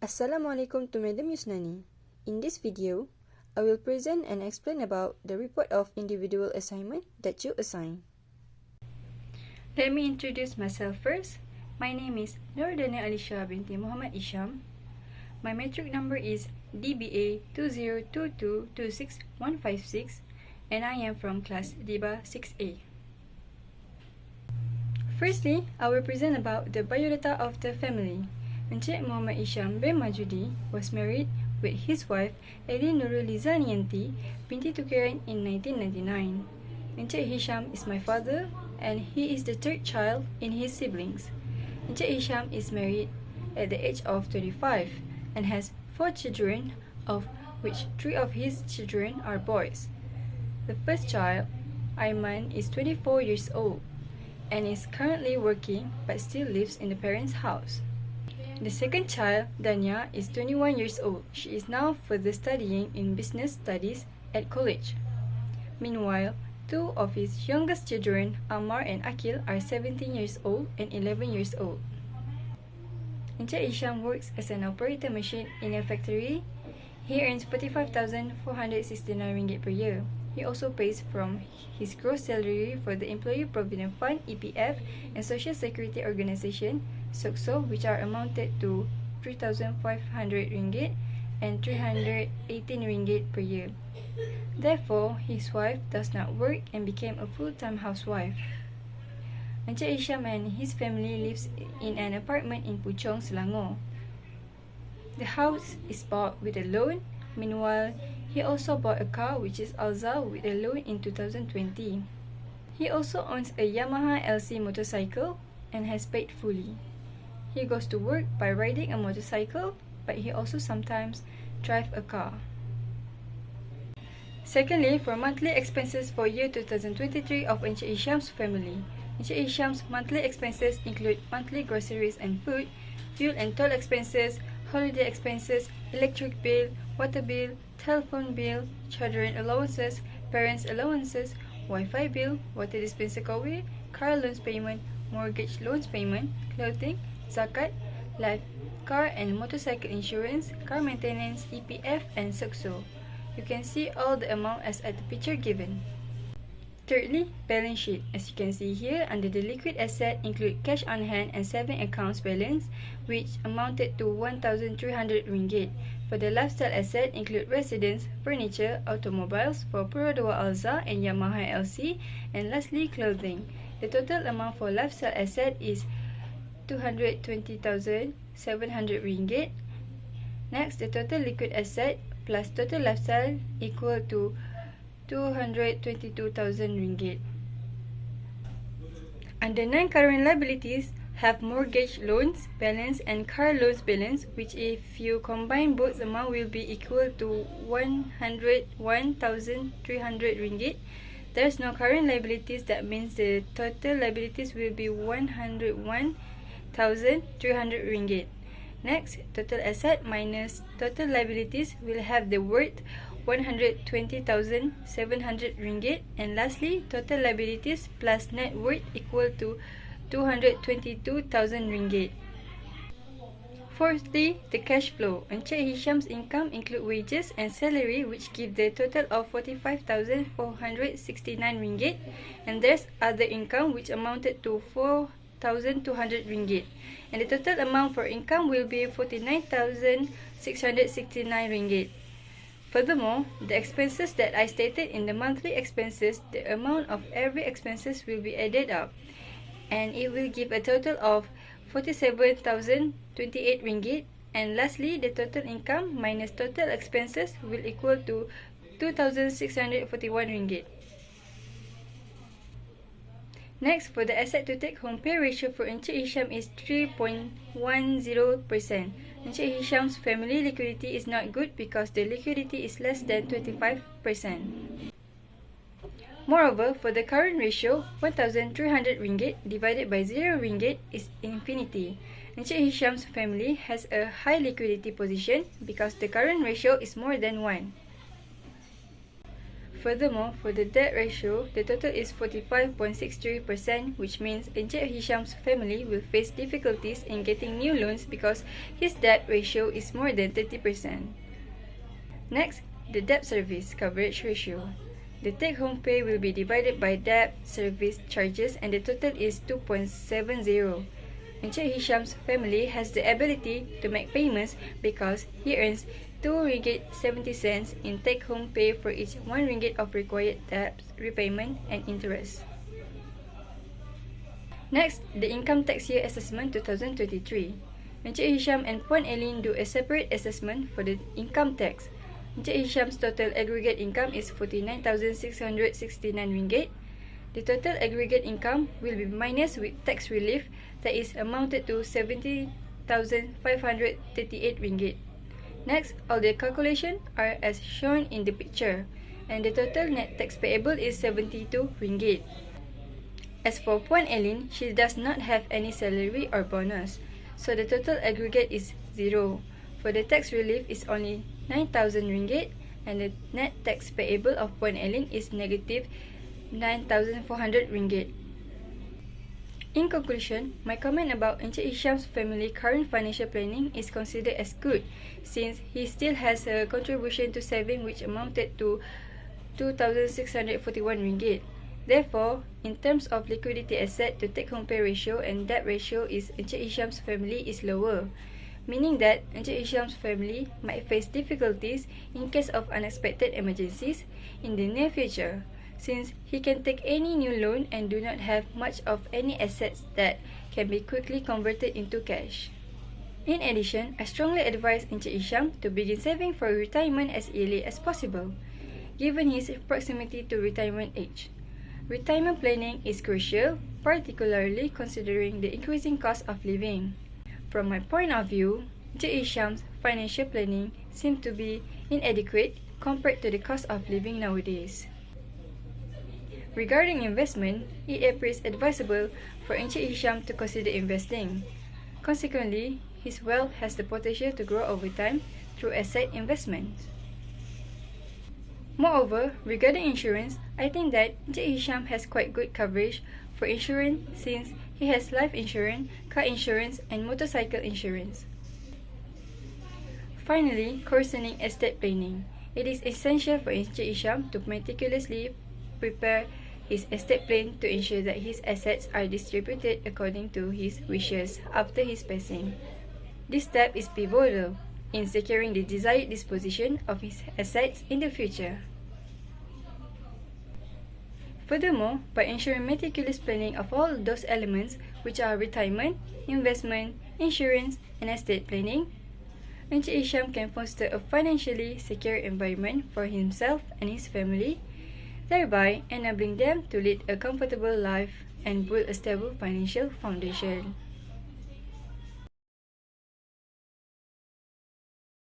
Assalamualaikum to Madam Yusnani. In this video, I will present and explain about the report of individual assignment that you assign. Let me introduce myself first. My name is Nur Dania Alyssa binti Muhammad Isham. My metric number is DBA 202226156 and I am from class DIBA 6A. Firstly, I will present about the biodata of the family. Encik Muhammad Isham bin Majudi was married with his wife Elin Nurul Lizanianti binti Tukiran in 1999. Encik Hisham is my father and he is the third child in his siblings. Encik Hisham is married at the age of 25 and has 4 children, of which 3 of his children are boys. The first child, Aiman, is 24 years old and is currently working but still lives in the parents' house. The second child, Dania, is 21 years old. She is now further studying in business studies at college. Meanwhile, 2 of his youngest children, Ammar and Akil, are 17 years old and 11 years old. Encik Isham works as an operator machine in a factory. He earns 45,469 ringgit per year. He also pays from his gross salary for the Employee Provident Fund (EPF) and Social Security Organisation (SOCSO), which are amounted to 3,500 ringgit and 318 ringgit per year. Therefore, his wife does not work and became a full-time housewife. Encik Isham and his family lives in an apartment in Puchong, Selangor. The house is bought with a loan. Meanwhile, he also bought a car which is Alza with a loan in 2020. He also owns a Yamaha LC motorcycle and has paid fully. He goes to work by riding a motorcycle, but he also sometimes drives a car. Secondly, for monthly expenses for year 2023 of Encik Hisham's family. Encik Hisham's monthly expenses include monthly groceries and food, fuel and toll expenses, holiday expenses, electric bill, water bill, telephone bill, children allowances, parents allowances, Wi-Fi bill, water dispenser kowe, car loans payment, mortgage loans payment, clothing, zakat, life, car and motorcycle insurance, car maintenance, EPF and SOCSO. You can see all the amount as at the picture given. Thirdly, balance sheet. As you can see here, under the liquid asset include cash on hand and saving accounts balance, which amounted to 1,300 ringgit. For the lifestyle asset include residence, furniture, automobiles for Pura Alza and Yamaha LC, and lastly clothing. The total amount for lifestyle asset is 220,700 ringgit. Next, the total liquid asset plus total lifestyle equal to 222,000 ringgit. Under non-current liabilities, have mortgage loans balance and car loans balance, which if you combine both amount will be equal to 101,300 ringgit. There's no current liabilities, that means the total liabilities will be 101,300 ringgit. Next, total asset minus total liabilities will have the worth 120,700 ringgit, and lastly, total liabilities plus net worth equal to 222,000 ringgit. Fourthly, the cash flow. Encik Hisham's income include wages and salary, which give the total of 45,469 ringgit, and there's other income which amounted to 4,200 ringgit, and the total amount for income will be 49,669 ringgit. Furthermore, the expenses that I stated in the monthly expenses, the amount of every expenses will be added up, and it will give a total of 47,028 ringgit. And lastly, the total income minus total expenses will equal to 2,641 ringgit. Next, for the asset to take home pay ratio for Encik Hisham is 3.10%. Encik Hisham's family liquidity is not good because the liquidity is less than 25%. Moreover, for the current ratio, 1,300 ringgit divided by 0 ringgit is infinity. Encik Hisham's family has a high liquidity position because the current ratio is more than 1. Furthermore, for the debt ratio, the total is 45.63%, which means Encik Hisham's family will face difficulties in getting new loans because his debt ratio is more than 30%. Next, the debt service coverage ratio. The take-home pay will be divided by debt service charges and the total is 2.70. Encik Hisham's family has the ability to make payments because he earns RM2.70 in take-home pay for each RM1 of required debt repayment and interest. Next, the income tax year assessment 2023. Encik Hisham and Puan Eileen do a separate assessment for the income tax. Encik Hisham's total aggregate income is RM49,669. The total aggregate income will be minus with tax relief that is amounted to RM70,538. Next, all the calculations are as shown in the picture, and the total net tax payable is RM72. As for Puan Eileen, she does not have any salary or bonus, so the total aggregate is 0. For the tax relief is only RM9,000, and the net tax payable of Puan Eileen is negative RM9,400. In conclusion, my comment about Encik Hisham's family current financial planning is considered as good since he still has a contribution to saving which amounted to RM2,641. Therefore, in terms of liquidity asset to take-home pay ratio and debt ratio is Encik Hisham's family is lower, meaning that Encik Hisham's family might face difficulties in case of unexpected emergencies in the near future, since he can take any new loan and do not have much of any assets that can be quickly converted into cash. In addition, I strongly advise Encik Hisham to begin saving for retirement as early as possible, given his proximity to retirement age. Retirement planning is crucial, particularly considering the increasing cost of living. From my point of view, Encik Hisham's financial planning seems to be inadequate compared to the cost of living nowadays. Regarding investment, it appears advisable for Encik Hisham to consider investing. Consequently, his wealth has the potential to grow over time through asset investments. Moreover, regarding insurance, I think that Encik Hisham has quite good coverage for insurance since he has life insurance, car insurance, and motorcycle insurance. Finally, concerning estate planning, it is essential for Encik Hisham to meticulously prepare his estate plan to ensure that his assets are distributed according to his wishes after his passing. This step is pivotal in securing the desired disposition of his assets in the future. Furthermore, by ensuring meticulous planning of all those elements which are retirement, investment, insurance, and estate planning, Encik Hisham can foster a financially secure environment for himself and his family, thereby enabling them to lead a comfortable life and build a stable financial foundation.